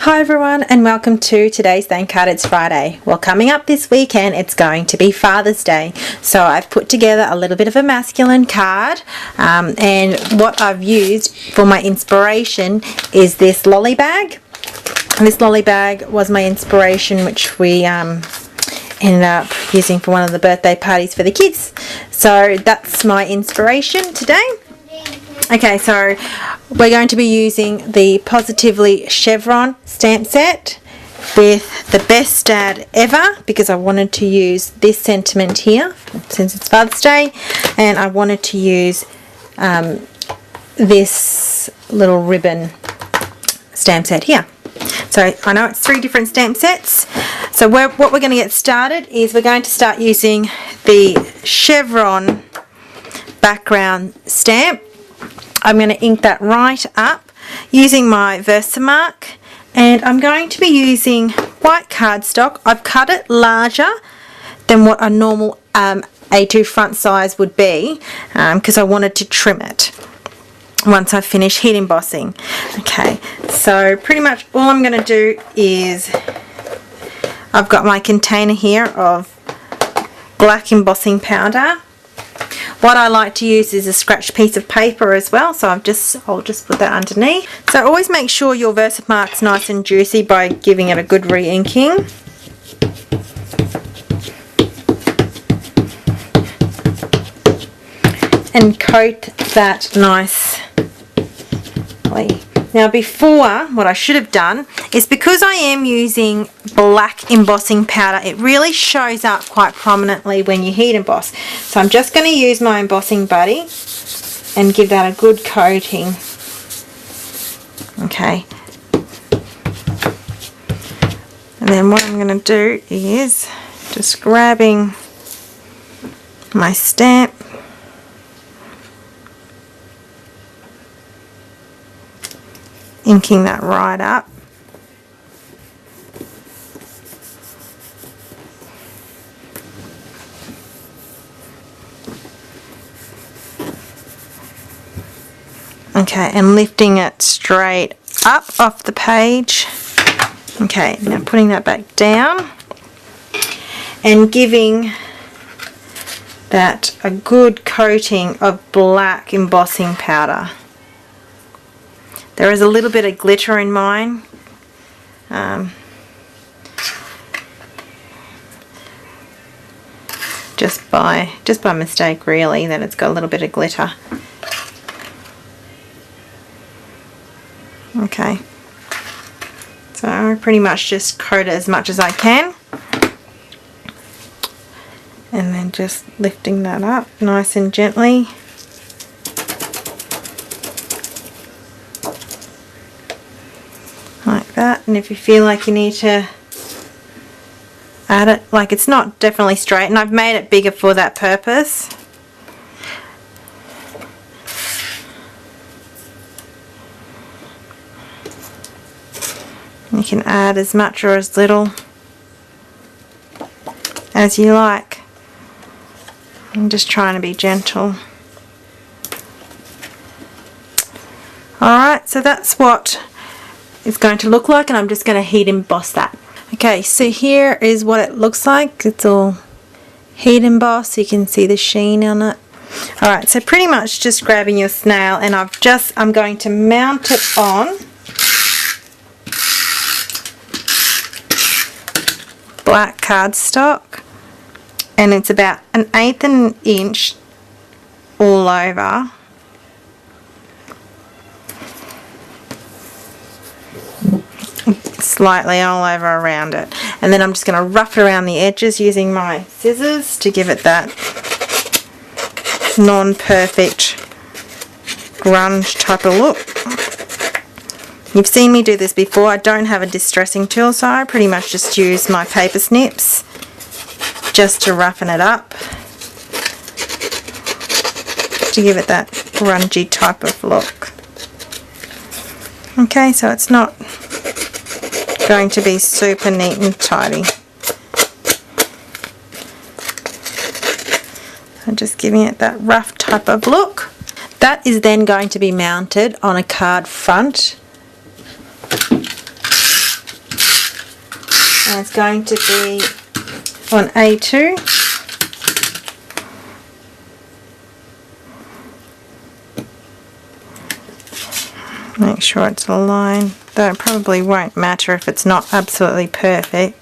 Hi everyone and welcome to today's Thank Card. It's Friday. Well, coming up this weekend it's going to be Father's Day, so I've put together a little bit of a masculine card, and what I've used for my inspiration is this lolly bag. This lolly bag was my inspiration, which we ended up using for one of the birthday parties for the kids. So that's my inspiration today. Okay, so we're going to be using the Positively Chevron stamp set with the Best Dad Ever, because I wanted to use this sentiment here since it's Father's Day, and I wanted to use this little ribbon stamp set here. So I know it's 3 different stamp sets. So what we're going to get started is we're going to start using the chevron background stamp. I'm going to ink that right up using my Versamark, and I'm going to be using white cardstock. I've cut it larger than what a normal A2 front size would be, because I wanted to trim it once I finish heat embossing. Okay, so pretty much all I'm going to do is, I've got my container here of black embossing powder. What I like to use is a scratch piece of paper as well, so I'll just put that underneath. So always make sure your Versamark's nice and juicy by giving it a good re-inking. And coat that nicely. Now before, what I should have done is, because I am using black embossing powder, it really shows up quite prominently when you heat emboss. So I'm just going to use my embossing buddy and give that a good coating. Okay. And then what I'm going to do is just grabbing my stamp, inking that right up. Okay, and lifting it straight up off the page. Okay, now putting that back down and giving that a good coating of black embossing powder. There is a little bit of glitter in mine. Just by mistake, really, that it's got a little bit of glitter. Okay. So I pretty much just coat it as much as I can. And then just lifting that up nice and gently. Like that. And if you feel like you need to add it, like it's not definitely straight, and I've made it bigger for that purpose. You can add as much or as little as you like. I'm just trying to be gentle. Alright, so that's what it's going to look like, and I'm just going to heat emboss that. Okay, so here is what it looks like. It's all heat embossed. You can see the sheen on it. Alright, so pretty much just grabbing your snail, and I'm going to mount it on black cardstock, and it's about 1/8 inch all over. Slightly all over around it, and then I'm just going to rough it around the edges using my scissors to give it that non-perfect grunge type of look. You've seen me do this before. I don't have a distressing tool, so I pretty much just use my paper snips just to roughen it up, to give it that grungy type of look. Okay, so it's not going to be super neat and tidy. I'm just giving it that rough type of look. That is then going to be mounted on a card front and it's going to be on A2. Make sure it's aligned, though it probably won't matter if it's not absolutely perfect.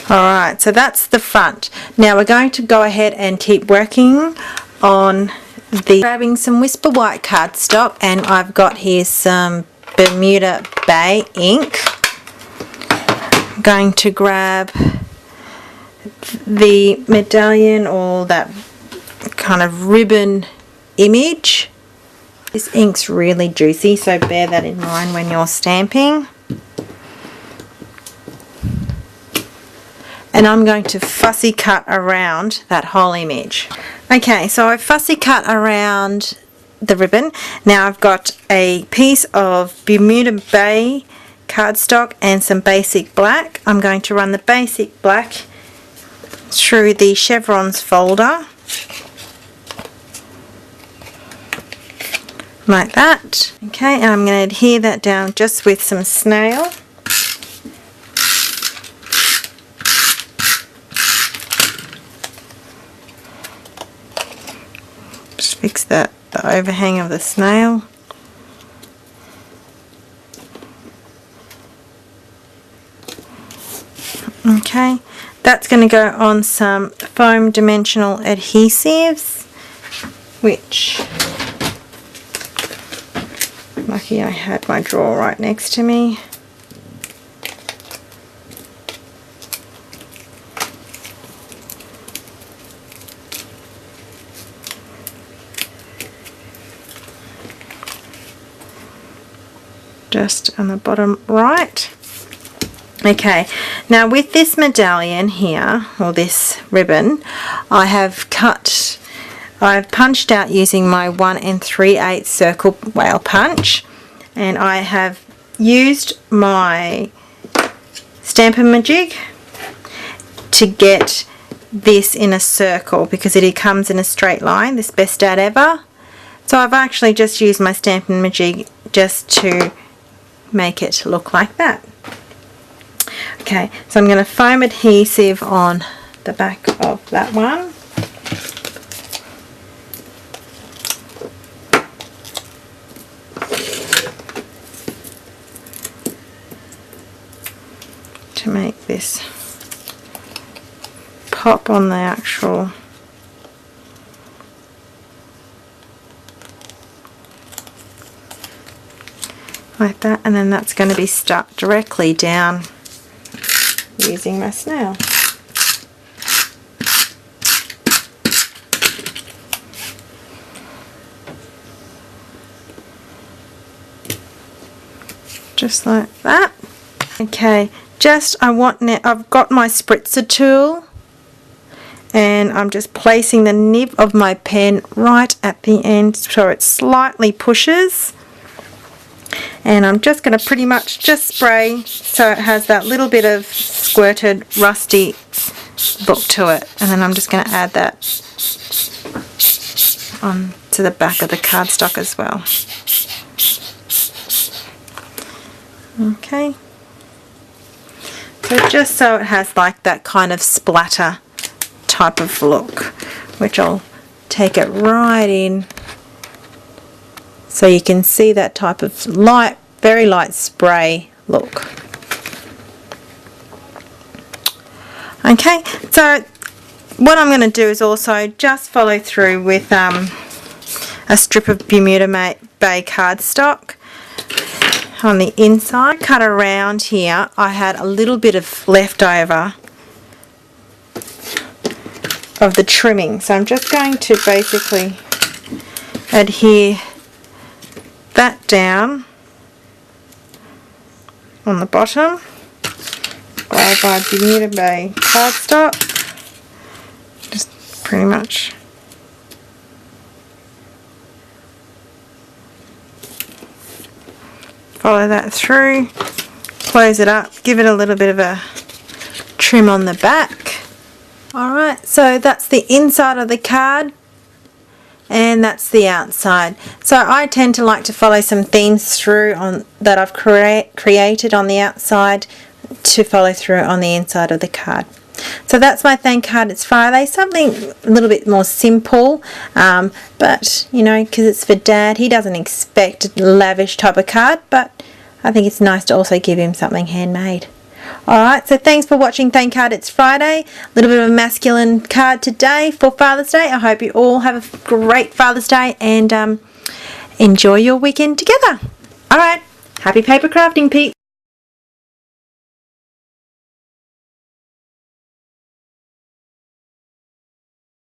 Alright, so that's the front. Now we're going to go ahead and keep working on the grabbing some Whisper White cardstock, and I've got here some Bermuda Bay ink. I'm going to grab the medallion or that kind of ribbon image. This ink's really juicy, so bear that in mind when you're stamping. And I'm going to fussy cut around that whole image. Okay, so I've fussy cut around the ribbon. Now I've got a piece of Bermuda Bay cardstock and some basic black. I'm going to run the basic black through the chevrons folder. Like that. Okay, and I'm going to adhere that down just with some snail. Fix the overhang of the snail. Okay, that's going to go on some foam dimensional adhesives, which, lucky I had my drawer right next to me. Just on the bottom right. Okay, now with this medallion here, or this ribbon, I've punched out using my 1 3/8 circle whale punch, and I have used my Stampin' Majig to get this in a circle because it comes in a straight line, this Best Dad Ever. So I've actually just used my Stampin' Majig just to make it look like that. Okay, so I'm going to foam adhesive on the back of that one. To make this pop on the actual like that, and then that's going to be stuck directly down using my snail. Just like that. Okay, I've got my spritzer tool, and I'm just placing the nib of my pen right at the end so it slightly pushes. And I'm just going to pretty much just spray so it has that little bit of squirted rusty look to it, and then I'm just going to add that on to the back of the cardstock as well. Okay, so just so it has like that kind of splatter type of look, which I'll take it right in so you can see that type of light, very light spray look. Okay, so what I'm going to do is also just follow through with a strip of Bermuda Bay cardstock on the inside. Cut around here, I had a little bit of leftover of the trimming, so I'm just going to basically adhere that down on the bottom. Grab our Bermuda Bay cardstock, just pretty much follow that through, close it up, give it a little bit of a trim on the back. Alright, so that's the inside of the card. and that's the outside. So I tend to like to follow some themes through on that I've created on the outside to follow through on the inside of the card. So that's my thank card. It's Friday, something a little bit more simple, but you know, because it's for Dad, he doesn't expect a lavish type of card, but I think it's nice to also give him something handmade. Alright, so thanks for watching Thank Card It's Friday. A little bit of a masculine card today for Father's Day. I hope you all have a great Father's Day and enjoy your weekend together. Alright, happy paper crafting, peeps.